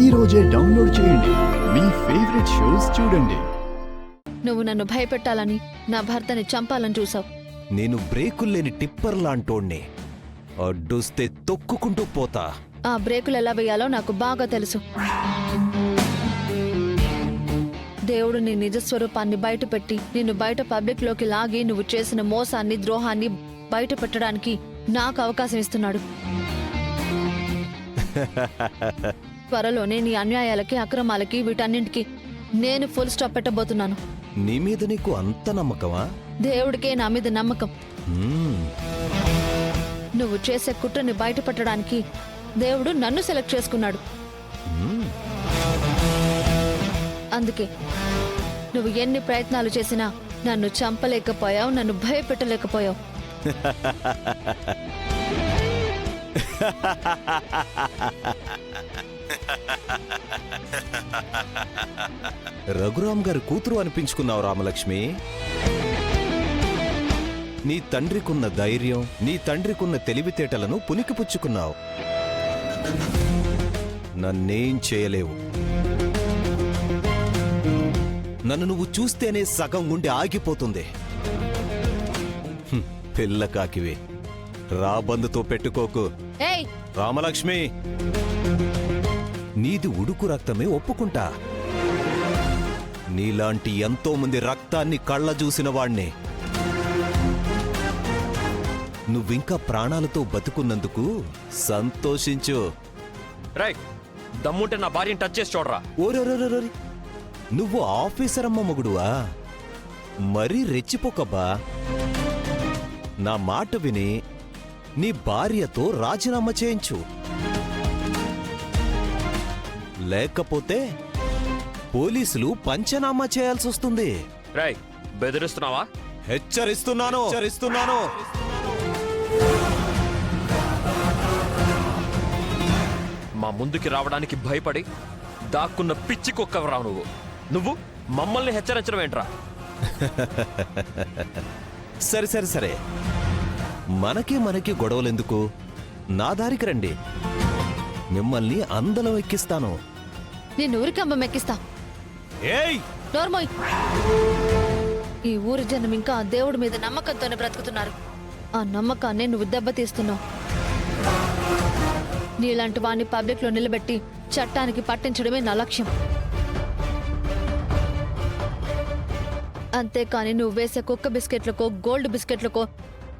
ఈ రోజే డౌన్లోడ్ చేయండి. మీ ఫేవరెట్ షోస్ చూడండి. నువ్వు నన్ను భయపెట్టాలని, నా భర్తని చంపాలని చూసావు. నేను బ్రేకుల్లేని టిప్పర్ లాంటోణ్ణి. అడ్డొస్తే తొక్కుకుంటూ పోతా. ఆ బ్రేకులు ఎలా వేయాలో నాకు బాగా తెలుసు. దేవుడు నీ నిజస్వరూపాన్ని బయటపెట్టి నిన్ను బయట పబ్లిక్ లోకి లాగి నువ్వు చేసిన మోసాన్ని, ద్రోహాన్ని బయట పెట్టడానికి నాకు అవకాశం ఇస్తున్నాడు. త్వరలోనే నీ అన్యాయాలకి, అక్రమాలకి, వీటన్నింటికి నేను ఫుల్ స్టాప్ పెట్టబోతున్నాను. నీ మీద నీకు అంత నమ్మకమా? దేవుడికే నా మీద నమ్మకం. మ్మ్. నువ్వు చేసే కుట్రని బయట పెట్టడానికి దేవుడు నన్ను సెలెక్ట్ చేసుకున్నాడు. మ్మ్. అందుకే నువ్వు ఎన్ని ప్రయత్నాలు చేసినా నన్ను చంపలేకపోయావు, నన్ను భయపెట్టలేకపోయావు. రఘురామ్ గారి కూతురు అనిపించుకున్నావు రామలక్ష్మి. నీ తండ్రికున్న ధైర్యం, నీ తండ్రికున్న తెలివితేటలను పునికిపుచ్చుకున్నావు. నన్నేం చేయలేవు. నన్ను నువ్వు చూస్తేనే సగం గుండె ఆగిపోతుంది. పిల్ల కాకివే, రాబందుతో పెట్టుకోకు. ఏయ్, రామలక్ష్మి, నీది ఉడుకు రక్తమే ఒప్పుకుంటా. నీలాంటి ఎంతో మంది రక్తాన్ని కళ్ళ చూసిన వాణ్ణి. నువ్వింకా ప్రాణాలతో బతుకున్నందుకు సంతోషించు. రై, దమ్ముంటే నా భార్యని టచ్ చేసి చూడరా. ఓరోరోరోరి, నువ్వు ఆఫీసర్ అమ్మ మొగుడువా? మరీ రెచ్చిపోకబ్బా. నా మాట విని నీ భార్యతో రాజీనామా చేయించు. లేకపోతే పోలీసులు పంచనామా చేయాల్సి వస్తుంది. రై, బెదిరిస్తున్నావా? హెచ్చరిస్తున్నాను. మా ముందుకి రావడానికి భయపడి దాక్కున్న పిచ్చి కుక్కవరావు నువ్వు. నువ్వు మమ్మల్ని హెచ్చరించడం ఏంట్రా? సరే, మనకి గొడవలెందుకు? నా దారికి రండి. మిమ్మల్ని అందలం ఎక్కిస్తాను. నేను ఊరికంబం ఎక్కిస్తా. ఏయ్, నోర్మోయ్. ఈ ఊరి జనం ఇంకా ఆ దేవుడి మీద నమ్మకంతోనే బ్రతుకుతున్నారు. ఆ నమ్మకాన్ని నువ్వు దెబ్బతీస్తున్నావు. నీలాంటి వాణ్ణి పబ్లిక్ లో నిలబెట్టి చట్టానికి పట్టించడమే నా లక్ష్యం. అంతేకాని నువ్వు వేసే కుక్క బిస్కెట్లకో, గోల్డ్ బిస్కెట్లకో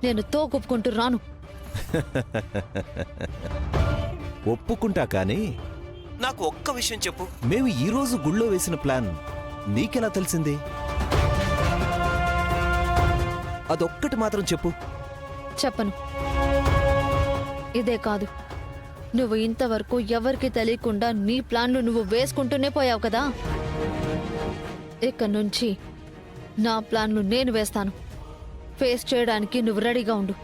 నేను తోకొప్పుకుంటూ రాను. ఒప్పుకుంటా. కానీ నాకు ఒక్క విషయం చెప్పు. మేము ఈ రోజు గుళ్ళో వేసిన ప్లాన్ నీకెలా తెలిసింది? అదొక్కటి మాత్రం చెప్పు. చెప్పను. ఇదే కాదు, నువ్వు ఇంతవరకు ఎవరికి తెలియకుండా నీ ప్లాన్లు నువ్వు వేసుకుంటూనే పోయావు కదా. ఇక నుంచి నా ప్లాన్లు నేను వేస్తాను. ఫేస్ చేయడానికి నువ్వు రెడీగా ఉండు.